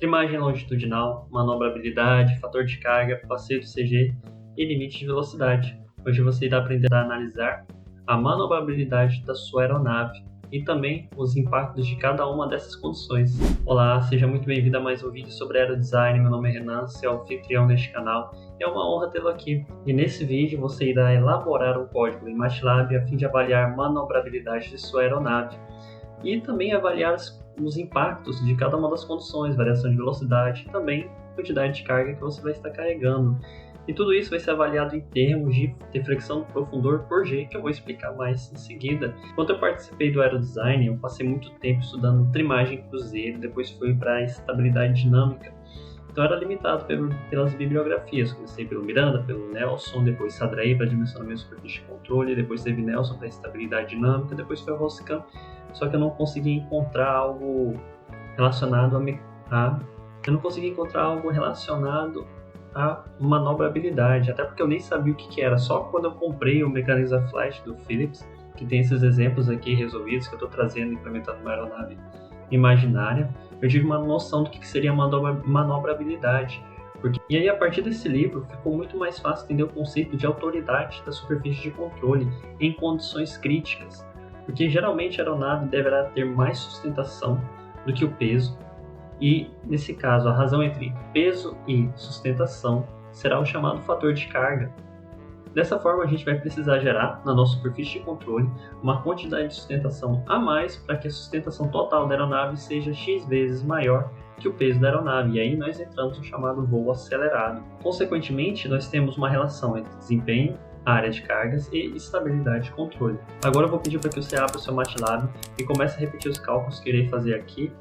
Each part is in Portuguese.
trimagem longitudinal, manobrabilidade, fator de carga, passeio do CG e limite de velocidade. Hoje você irá aprender a analisar a manobrabilidade da sua aeronave e também os impactos de cada uma dessas condições. Olá, seja muito bem-vindo a mais um vídeo sobre aerodesign. Meu nome é Renan, seu anfitrião neste canal. É uma honra tê-lo aqui. E nesse vídeo você irá elaborar um código em MATLAB a fim de avaliar a manobrabilidade de sua aeronave e também avaliar os impactos de cada uma das condições, variação de velocidade e também quantidade de carga que você vai estar carregando. E tudo isso vai ser avaliado em termos de deflexão do profundor por G, que eu vou explicar mais em seguida. Quando eu participei do aerodesign, eu passei muito tempo estudando trimagem cruzeiro, depois fui para estabilidade dinâmica. Então era limitado pelas bibliografias. Comecei pelo Miranda, pelo Nelson, depois Sadraí para dimensionamento de superfície de controle, depois teve Nelson para estabilidade dinâmica, depois foi Roscan. Só que eu não consegui encontrar algo relacionado a manobrabilidade, até porque eu nem sabia o que era. Só quando eu comprei o Mechanics Flight do Philips, que tem esses exemplos aqui resolvidos que eu estou trazendo e implementando uma aeronave imaginária, eu tive uma noção do que seria manobrabilidade. E aí, a partir desse livro, ficou muito mais fácil entender o conceito de autoridade da superfície de controle em condições críticas, porque geralmente a aeronave deverá ter mais sustentação do que o peso. E, nesse caso, a razão entre peso e sustentação será o chamado fator de carga. Dessa forma, a gente vai precisar gerar, na nossa superfície de controle, uma quantidade de sustentação a mais para que a sustentação total da aeronave seja X vezes maior que o peso da aeronave. E aí nós entramos no chamado voo acelerado. Consequentemente, nós temos uma relação entre desempenho, área de cargas e estabilidade de controle. Agora eu vou pedir para que você abra o seu MATLAB e comece a repetir os cálculos que eu irei fazer aqui.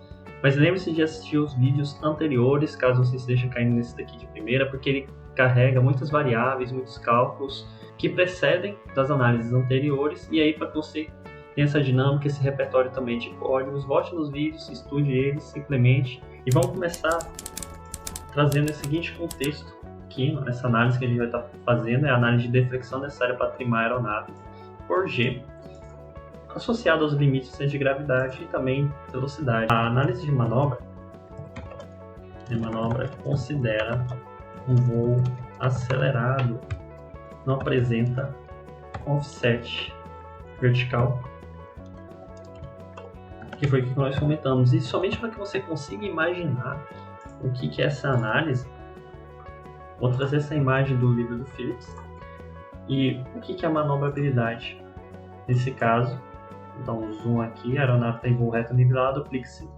Mas lembre-se de assistir os vídeos anteriores, caso você esteja caindo nesse daqui de primeira, porque ele carrega muitas variáveis, muitos cálculos que precedem das análises anteriores. E aí, para que você tenha essa dinâmica, esse repertório também de códigos, volte nos vídeos, estude eles, implemente. E vamos começar trazendo o seguinte contexto aqui. Essa análise que a gente vai estar fazendo é a análise de deflexão necessária para trimar a aeronave por G, associado aos limites de gravidade e também velocidade. A análise de manobra considera um voo acelerado, não apresenta offset vertical, que foi o que nós comentamos. E somente para que você consiga imaginar o que é essa análise, vou trazer essa imagem do livro do Philips. E o que é a manobrabilidade? Nesse caso, então, zoom aqui, a aeronave está em voo reto nivelado, aplica-se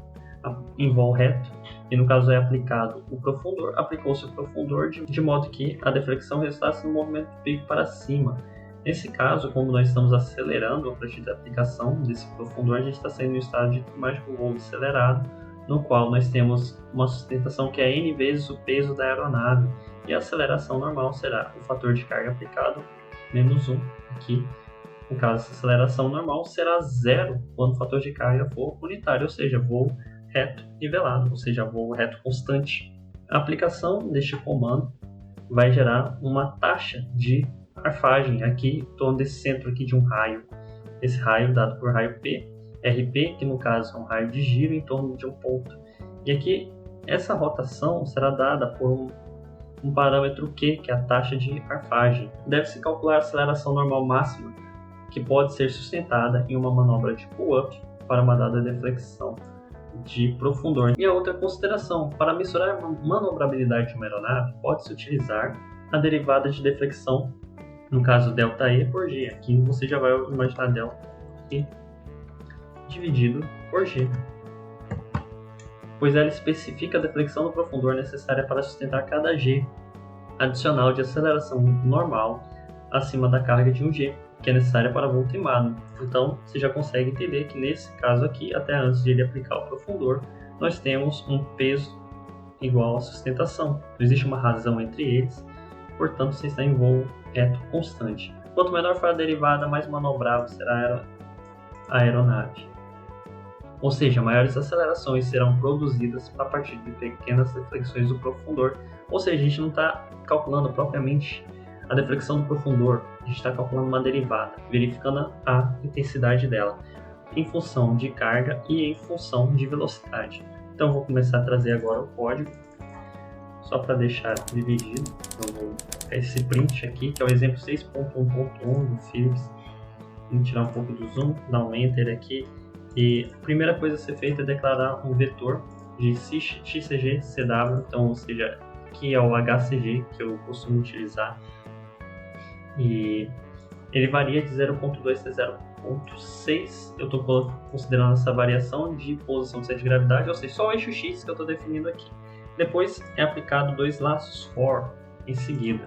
em voo reto, e no caso é aplicado o profundor, aplicou-se o profundor de modo que a deflexão resultasse no movimento do pico para cima. Nesse caso, como nós estamos acelerando a partir da aplicação desse profundor, a gente está saindo no estado de trimagem por voo acelerado, no qual nós temos uma sustentação que é N vezes o peso da aeronave, e a aceleração normal será o fator de carga aplicado menos 1 aqui. No caso, essa aceleração normal será zero quando o fator de carga for unitário, ou seja, voo reto nivelado, ou seja, voo reto constante. A aplicação deste comando vai gerar uma taxa de arfagem aqui em torno desse centro aqui de um raio. Esse raio dado por raio P, RP, que no caso é um raio de giro em torno de um ponto. E aqui, essa rotação será dada por um parâmetro Q, que é a taxa de arfagem. Deve-se calcular a aceleração normal máxima, que pode ser sustentada em uma manobra de pull-up para uma dada deflexão de profundor. E a outra consideração, para mensurar a manobrabilidade de uma aeronave, pode-se utilizar a derivada de deflexão, no caso ΔE por G. Aqui você já vai imaginar ΔE dividido por G, pois ela especifica a deflexão do profundor necessária para sustentar cada G adicional de aceleração normal acima da carga de um G, que é necessária para voo trimado. Então, você já consegue entender que nesse caso aqui, até antes de ele aplicar o profundor, nós temos um peso igual à sustentação. Não existe uma razão entre eles, portanto, você está em voo reto constante. Quanto menor for a derivada, mais manobrável será a aeronave. Ou seja, maiores acelerações serão produzidas a partir de pequenas deflexões do profundor. Ou seja, a gente não está calculando propriamente a deflexão do profundor, a gente está calculando uma derivada, verificando a intensidade dela em função de carga e em função de velocidade. Então vou começar a trazer agora o código, só para deixar dividido. Então vou colocar esse print aqui, que é o exemplo 6.1.1 do Philips. Vamos tirar um pouco do zoom, dar um enter aqui. E a primeira coisa a ser feita é declarar um vetor de XCG-CW, então, ou seja, que é o HCG que eu costumo utilizar. E ele varia de 0.2 a 0.6. Eu estou considerando essa variação de posição do centro de gravidade, ou seja, só o eixo X que eu estou definindo aqui. Depois é aplicado 2 laços for em seguida.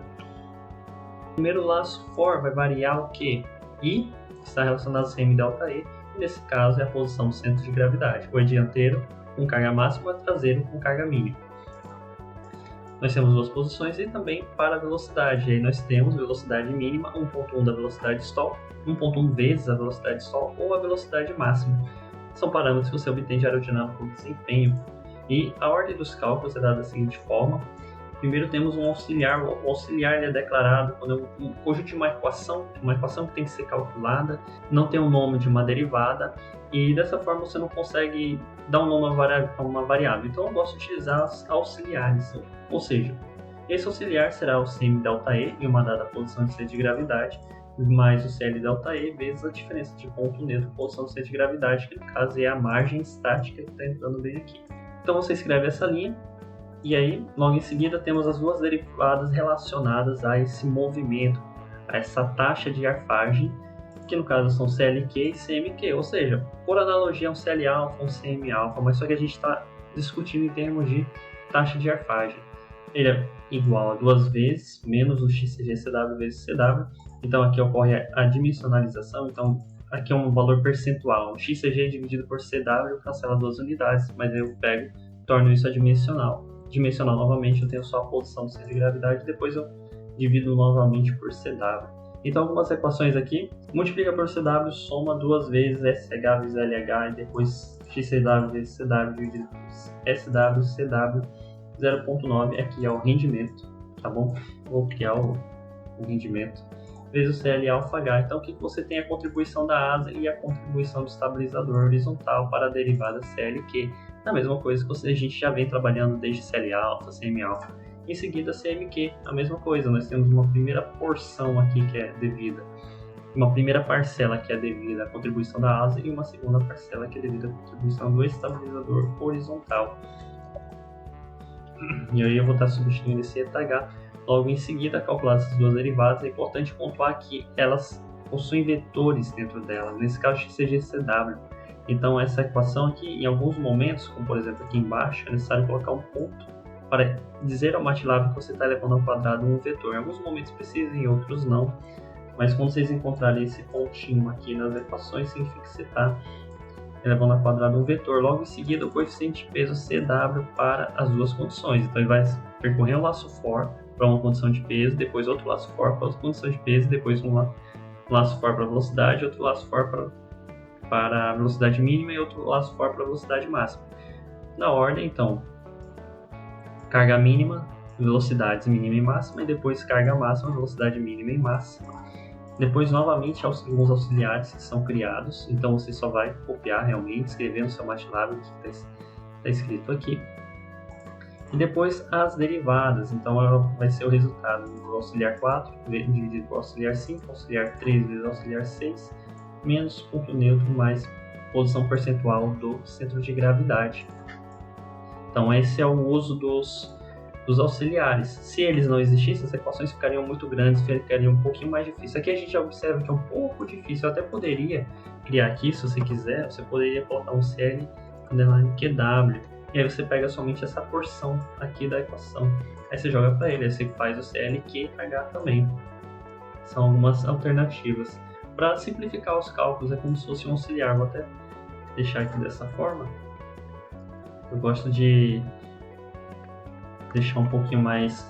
O primeiro laço for vai variar o que? I, que está relacionado a CM delta E, e nesse caso é a posição do centro de gravidade. O dianteiro com carga máxima, o traseiro com carga mínima. Nós temos duas posições e também para a velocidade. Aí nós temos velocidade mínima, 1.1 da velocidade stall, 1.1 vezes a velocidade stall ou a velocidade máxima. São parâmetros que você obtém de aerodinâmico e desempenho. E a ordem dos cálculos é dada da seguinte forma. Primeiro temos um auxiliar. O auxiliar ele é declarado quando é um conjunto de uma equação que tem que ser calculada, não tem o nome de uma derivada, e dessa forma você não consegue dar um nome a uma variável. Então eu gosto de utilizar os auxiliares. Ou seja, esse auxiliar será o CM delta E em uma dada posição de centro de gravidade, mais o CL delta E vezes a diferença de ponto neutro posição do centro de gravidade, que no caso é a margem estática que está entrando bem aqui. Então você escreve essa linha, e aí logo em seguida temos as duas derivadas relacionadas a esse movimento, a essa taxa de arfagem, que no caso são CLQ e CMQ, ou seja, por analogia é um CL alfa, um CM alfa, mas só que a gente está discutindo em termos de taxa de arfagem. Ele é igual a 2 vezes menos o XCG-CW vezes CW, então aqui ocorre a dimensionalização, então aqui é um valor percentual, o XCG dividido por CW cancela 2 unidades, mas eu pego, torno isso adimensional. Dimensional novamente eu tenho só a posição do centro de gravidade, depois eu divido novamente por CW. Então algumas equações aqui, multiplica por CW, soma 2 vezes SH vezes LH e depois XCW vezes CW dividido por SW, CW 0.9, aqui é o rendimento, tá bom? Vou criar o rendimento, vezes o CL alfa H. Então aqui você tem a contribuição da asa e a contribuição do estabilizador horizontal para a derivada CLQ. A mesma coisa que a gente já vem trabalhando desde CL alfa, CM alfa. Em seguida CMQ, a mesma coisa, nós temos uma primeira porção aqui que é devida, uma primeira parcela que é devida à contribuição da asa e uma segunda parcela que é devida à contribuição do estabilizador horizontal. E aí eu vou estar substituindo esse ETH. Logo em seguida, calculadas essas duas derivadas, é importante pontuar que elas possuem vetores dentro delas, nesse caso XCG-CW. Então essa equação aqui, em alguns momentos, como por exemplo aqui embaixo, é necessário colocar um ponto para dizer ao MATLAB que você está elevando ao quadrado um vetor. Em alguns momentos precisa, em outros não. Mas quando vocês encontrarem esse pontinho aqui nas equações, significa que você está elevando ao quadrado um vetor. Logo em seguida, o coeficiente de peso CW para as duas condições. Então ele vai percorrer um laço for para uma condição de peso, depois outro laço for para outra condição de peso, depois um laço for para a velocidade, outro laço for para a velocidade mínima e outro laço for para a velocidade máxima. Na ordem, então, carga mínima, velocidades mínima e máxima, e depois carga máxima, velocidade mínima e máxima. Depois, novamente, alguns auxiliares que são criados, então você só vai copiar realmente, escrever no seu MATLAB o que está escrito aqui. E depois as derivadas, então vai ser o resultado do auxiliar 4 dividido por auxiliar 5, auxiliar 3 vezes auxiliar 6, menos ponto neutro mais posição percentual do centro de gravidade. Então esse é o uso dos auxiliares. Se eles não existissem, as equações ficariam muito grandes, ficariam um pouquinho mais difíceis. Aqui a gente já observa que é um pouco difícil. Eu até poderia criar aqui, se você quiser, você poderia colocar um CL_QW. E aí você pega somente essa porção aqui da equação. Aí você joga para ele, aí você faz o CLQH também. São algumas alternativas. Para simplificar os cálculos, é como se fosse um auxiliar. Vou até deixar aqui dessa forma. Eu gosto de deixar um pouquinho mais,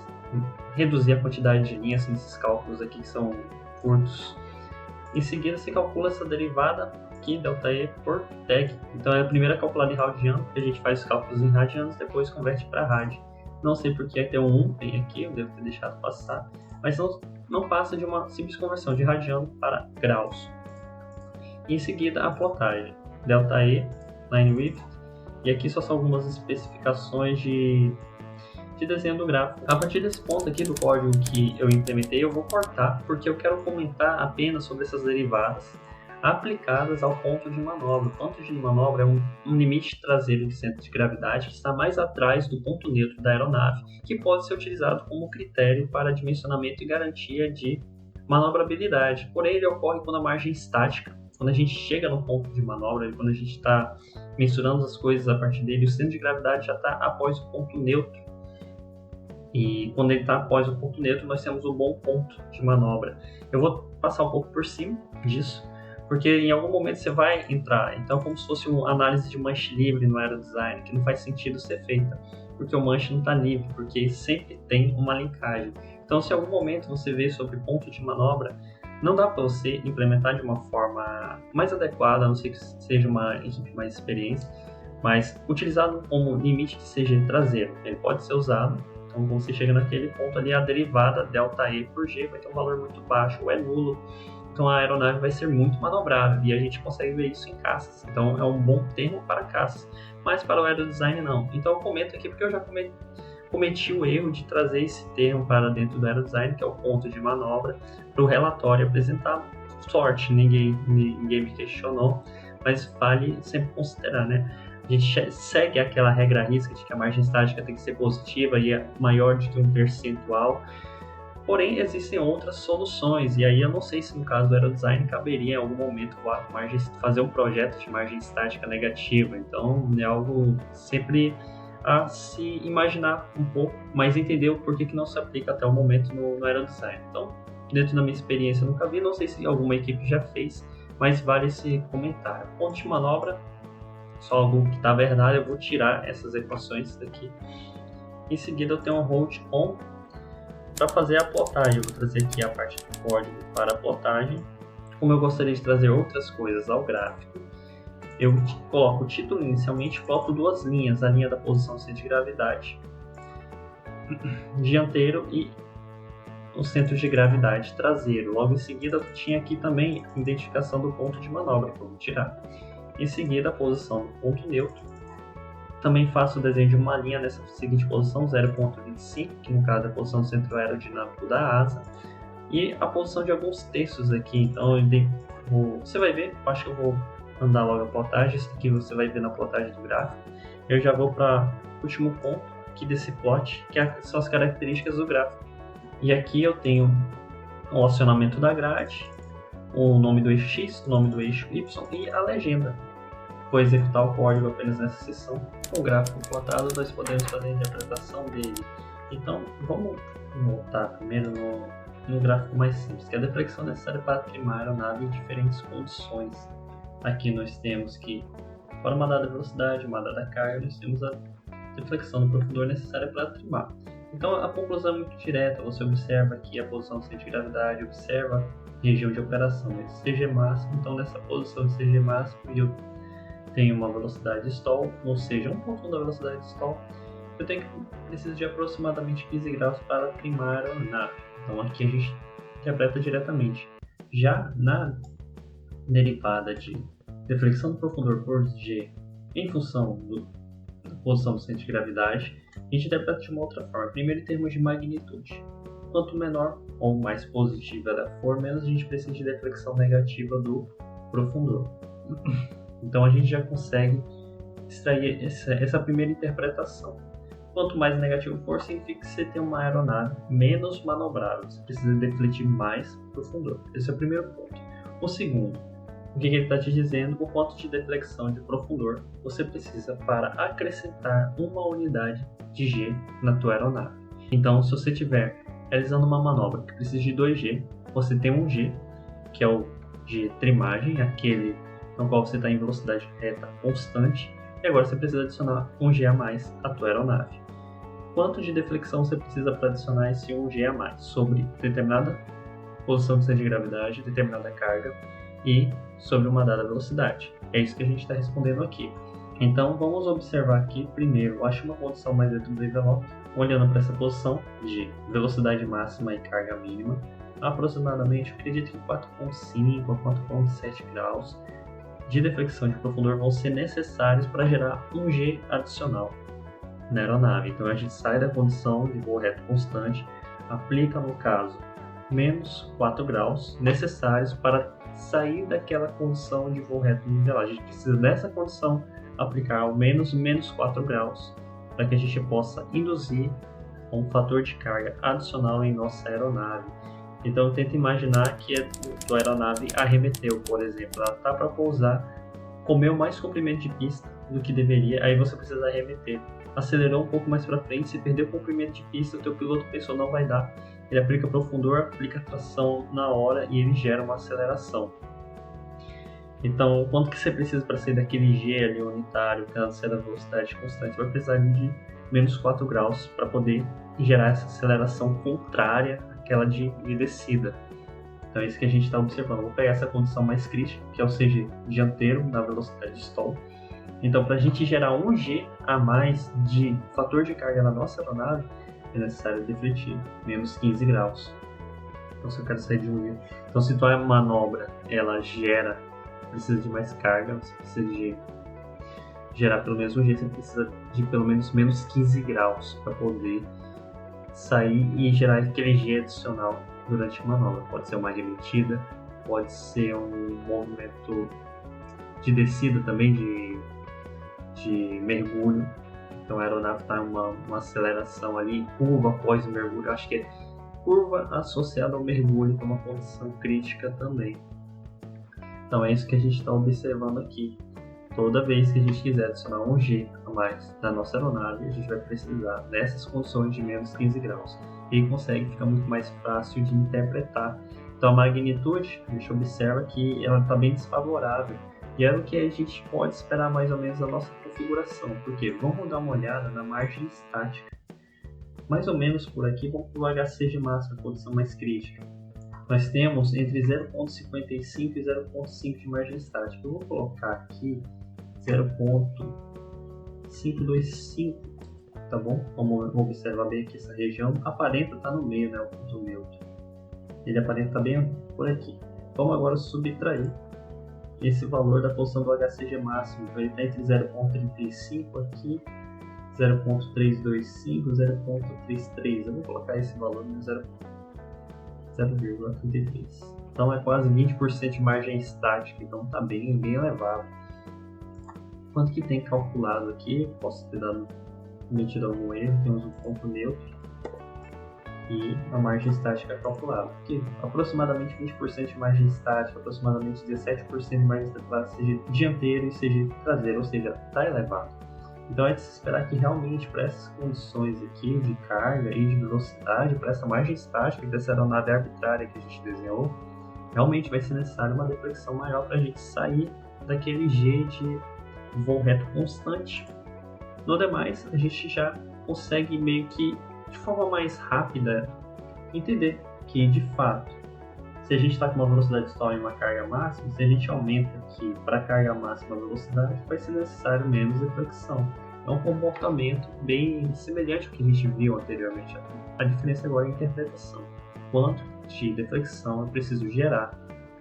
reduzir a quantidade de linhas nesses cálculos aqui que são curtos. Em seguida você calcula essa derivada aqui, ΔE por TEG. Então é a primeira calculada em radiano, a gente faz os cálculos em radianos, depois converte para rad. Não sei porque tem um 1 tem aqui, eu devo ter deixado passar, mas não passa de uma simples conversão de radiano para graus. Em seguida a plotagem, ΔE, line width, E aqui só são algumas especificações de desenho do gráfico. A partir desse ponto aqui do código que eu implementei, eu vou cortar, porque eu quero comentar apenas sobre essas derivadas aplicadas ao ponto de manobra. O ponto de manobra é um limite traseiro de centro de gravidade que está mais atrás do ponto neutro da aeronave, que pode ser utilizado como critério para dimensionamento e garantia de manobrabilidade. Porém, ele ocorre quando a margem estática, quando a gente chega no ponto de manobra, quando a gente está mensurando as coisas a partir dele, o centro de gravidade já está após o ponto neutro. E quando ele está após o ponto neutro, nós temos um bom ponto de manobra. Eu vou passar um pouco por cima disso, porque em algum momento você vai entrar. Então, como se fosse uma análise de manche livre no aerodesign, que não faz sentido ser feita, porque o manche não está livre, porque sempre tem uma linkagem. Então, se em algum momento você vê sobre ponto de manobra, não dá para você implementar de uma forma mais adequada, a não ser que seja uma equipe mais experiente, mas utilizado como limite que seja traseiro. Ele pode ser usado. Então, quando você chega naquele ponto ali, a derivada ΔE por G vai ter um valor muito baixo, ou é nulo. Então, a aeronave vai ser muito manobrável, e a gente consegue ver isso em caças. Então, é um bom termo para caças, mas para o aerodesign não. Então, eu comento aqui porque eu já cometi o erro de trazer esse termo para dentro do aerodesign, que é o ponto de manobra, para o relatório apresentar. Sorte, ninguém me questionou, mas vale sempre considerar, né? A gente segue aquela regra à risca de que a margem estática tem que ser positiva e é maior do que um percentual. Porém, existem outras soluções, e aí eu não sei se no caso do aerodesign caberia em algum momento fazer um projeto de margem estática negativa. Então, é algo sempre a se imaginar um pouco, mas entender o porquê que não se aplica até o momento no aerodesign. Então, dentro da minha experiência, eu nunca vi, não sei se alguma equipe já fez, mas vale esse comentário. Ponto de manobra, só algo que está verdade, eu vou tirar essas equações daqui. Em seguida eu tenho um hold on para fazer a plotagem. Eu vou trazer aqui a parte do código para a plotagem. Como eu gostaria de trazer outras coisas ao gráfico, eu coloco o título inicialmente, ploto duas linhas, a linha da posição do centro de gravidade dianteiro e o centro de gravidade traseiro. Logo em seguida eu tinha aqui também a identificação do ponto de manobra, que eu vou tirar. Em seguida, a posição do ponto neutro. Também faço o desenho de uma linha nessa seguinte posição, 0.25, que no caso é a posição do centro aerodinâmico da asa. E a posição de alguns terços aqui. Então, você vai ver, acho que eu vou andar logo a plotagem. Isso aqui você vai ver na plotagem do gráfico. Eu já vou para o último ponto aqui desse plot, que são as características do gráfico. E aqui eu tenho o acionamento da grade, o nome do eixo X, o nome do eixo Y e a legenda. Vou executar o código apenas nessa seção. Com o gráfico plotado, nós podemos fazer a interpretação dele. Então, vamos voltar primeiro no gráfico mais simples, que é a deflexão necessária para trimar a aeronave em diferentes condições. Aqui nós temos que, para uma dada velocidade, uma dada carga, nós temos a deflexão do profundor necessária para trimar. Então, a conclusão é muito direta. Você observa aqui a posição do centro de gravidade, observa a região de operação, esse CG máximo. Então, nessa posição de CG máximo, eu tenho uma velocidade stall, ou seja, 1.1 da velocidade stall, eu preciso de aproximadamente 15 graus para trimar a aeronave. Então aqui a gente interpreta diretamente. Já na derivada de deflexão do profundor por G em função da posição do centro de gravidade, a gente interpreta de uma outra forma. Primeiro, em termos de magnitude. Quanto menor ou mais positiva ela for, menos a gente precisa de deflexão negativa do profundor. Então a gente já consegue extrair essa primeira interpretação. Quanto mais negativo for, significa que você tem uma aeronave menos manobrável. Você precisa defletir mais profundor. Esse é o primeiro ponto. O segundo, o que ele está te dizendo? O quanto de deflexão de profundor você precisa para acrescentar uma unidade de G na tua aeronave. Então, se você estiver realizando uma manobra que precisa de 2G, você tem um G, que é o G trimagem, aquele no qual você está em velocidade reta constante, e agora você precisa adicionar um G a mais à tua aeronave. Quanto de deflexão você precisa para adicionar esse 1G a mais sobre determinada posição do centro de gravidade, determinada carga e sobre uma dada velocidade? É isso que a gente está respondendo aqui. Então vamos observar aqui primeiro, acho uma condição mais dentro do envelope, olhando para essa posição de velocidade máxima e carga mínima, aproximadamente, eu acredito que 4.5 a 4.7 graus de deflexão de profundor vão ser necessários para gerar um G adicional na aeronave. Então a gente sai da condição de voo reto constante, aplica no caso menos 4 graus necessários para sair daquela condição de voo reto nivelado. A gente precisa dessa condição aplicar ao menos 4 graus para que a gente possa induzir um fator de carga adicional em nossa aeronave. Então tenta imaginar que a tua aeronave arremeteu, por exemplo, ela está para pousar, comeu mais comprimento de pista do que deveria, aí você precisa arremeter. Acelerou um pouco mais para frente, se perdeu o comprimento de pista, o teu piloto pensou não vai dar, ele aplica profundor, aplica tração na hora e ele gera uma aceleração. Então, quanto que você precisa para sair daquele G ali unitário, que é a velocidade constante, vai precisar de menos 4 graus para poder gerar essa aceleração contrária àquela de descida. Então é isso que a gente está observando. Vou pegar essa condição mais crítica, que é o CG dianteiro na velocidade de stall. Então, para a gente gerar um G a mais de fator de carga na nossa aeronave, é necessário defletir menos 15 graus. Então, se eu quero sair de um G... Então, se tua manobra ela precisa de mais carga, você precisa de gerar pelo menos um G, você precisa de pelo menos 15 graus para poder sair e gerar aquele G adicional durante a manobra. Pode ser uma arremetida, pode ser um movimento de descida também, de mergulho. Então a aeronave está em uma aceleração ali, curva após o mergulho. Eu acho que é curva associada ao mergulho, que é uma condição crítica também. Então é isso que a gente está observando aqui. Toda vez que a gente quiser adicionar um G a mais na nossa aeronave, a gente vai precisar dessas condições de menos 15 graus. E aí consegue ficar muito mais fácil de interpretar. Então a magnitude, a gente observa que ela está bem desfavorável. E é o que a gente pode esperar mais ou menos da nossa configuração. Porque vamos dar uma olhada na margem estática. Mais ou menos por aqui, vamos para o HC de máxima, a condição mais crítica. Nós temos entre 0,55 e 0,5 de margem estática. Eu vou colocar aqui 0,525, tá bom? Vamos observar bem aqui essa região. Aparenta estar no meio, né? O ponto neutro. Ele aparenta estar bem por aqui. Vamos agora subtrair esse valor da posição do HCG máximo. Então ele está entre 0,35 aqui, 0,325, 0,33. Eu vou colocar esse valor no 0,33. Então é quase 20% de margem estática, então está bem elevado. Quanto que tem calculado aqui? Posso ter cometido algum erro, temos um ponto neutro e a margem estática calculada. Porque aproximadamente 20% de margem estática, aproximadamente 17% de margem estática, seja dianteiro e seja traseiro, ou seja, está elevado. Então é de se esperar que realmente para essas condições aqui de carga e de velocidade, para essa margem estática dessa aeronave arbitrária que a gente desenhou, realmente vai ser necessário uma deflexão maior para a gente sair daquele G de voo reto constante. No demais, a gente já consegue meio que de forma mais rápida entender que de fato, se a gente está com uma velocidade de stall e uma carga máxima, se a gente aumenta aqui para a carga máxima a velocidade, vai ser necessário menos deflexão. É um comportamento bem semelhante ao que a gente viu anteriormente. A diferença agora é a interpretação. Quanto de deflexão eu preciso gerar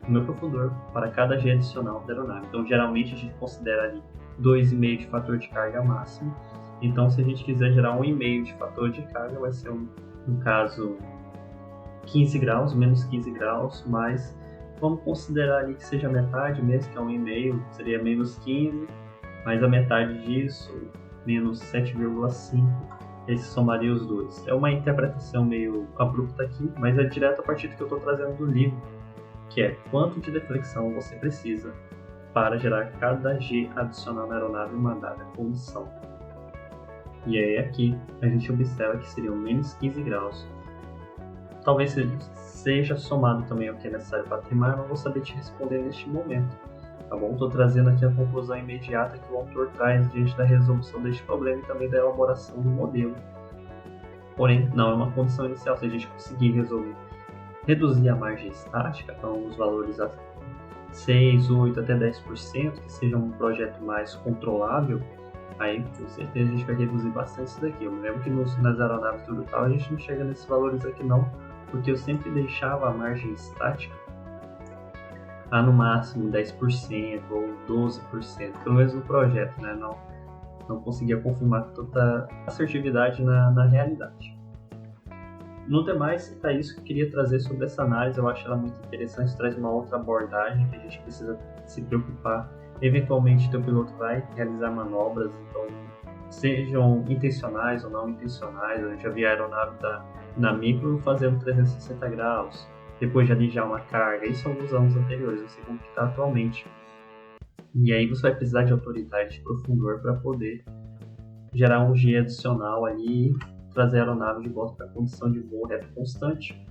no meu profundor para cada G adicional da aeronave. Então, geralmente a gente considera ali 2,5 de fator de carga máximo. Então, se a gente quiser gerar 1,5 de fator de carga, vai ser no caso 15 graus, menos 15 graus, mas vamos considerar ali que seja metade mesmo, que é 1,5, seria menos 15, mais a metade disso, menos 7,5, e aí se somaria os dois. É uma interpretação meio abrupta aqui, mas é direto a partir do que eu estou trazendo do livro, que é quanto de deflexão você precisa para gerar cada G adicional na aeronave em uma dada condição. E aí aqui a gente observa que seriam menos 15 graus. Talvez seja somado também ao que é necessário para trimar, eu não vou saber te responder neste momento. Tá bom? Estou trazendo aqui a conclusão imediata que o autor traz diante da resolução deste problema e também da elaboração do modelo. Porém, não é uma condição inicial. Se a gente conseguir reduzir a margem estática, então os valores a 6, 8 até 10%, que seja um projeto mais controlável, aí com certeza a gente vai reduzir bastante isso daqui. Eu me lembro que nas aeronaves tudo tal a gente não chega nesses valores aqui não, porque eu sempre deixava a margem estática no máximo 10% ou 12%, pelo menos no projeto, né? Não conseguia confirmar toda assertividade na realidade. No demais, é isso que eu queria trazer sobre essa análise. Eu acho ela muito interessante, traz uma outra abordagem que a gente precisa se preocupar. Eventualmente, o teu piloto vai realizar manobras, então sejam intencionais ou não intencionais. Eu já vi a aeronave na micro fazendo 360 graus, depois de alijar uma carga. Isso alguns anos anteriores, não sei como está atualmente. E aí você vai precisar de autoridade de profundor para poder gerar um G adicional ali, trazer a aeronave de volta para a condição de voo reto constante.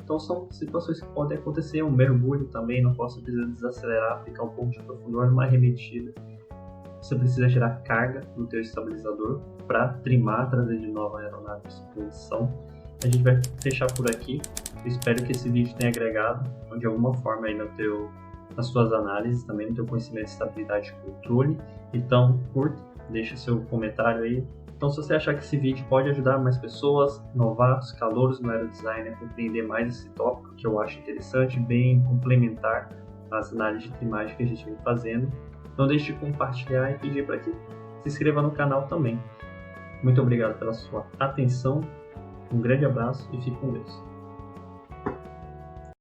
Então são situações que podem acontecer. Um mergulho também, não posso desacelerar, aplicar um pouco de profundor numa arremetida. Você precisa gerar carga no teu estabilizador para trimar, trazer de novo a aeronave para posição. A gente vai fechar por aqui. Eu espero que esse vídeo tenha agregado de alguma forma aí nas suas análises, também no teu conhecimento de estabilidade e controle. Então curta, deixa seu comentário aí. Então, se você achar que esse vídeo pode ajudar mais pessoas, novatos, calouros no aerodesign a compreender mais esse tópico, que eu acho interessante, bem complementar às análises de trimagem que a gente vem fazendo, não deixe de compartilhar e pedir para que se inscreva no canal também. Muito obrigado pela sua atenção, um grande abraço e fique com Deus.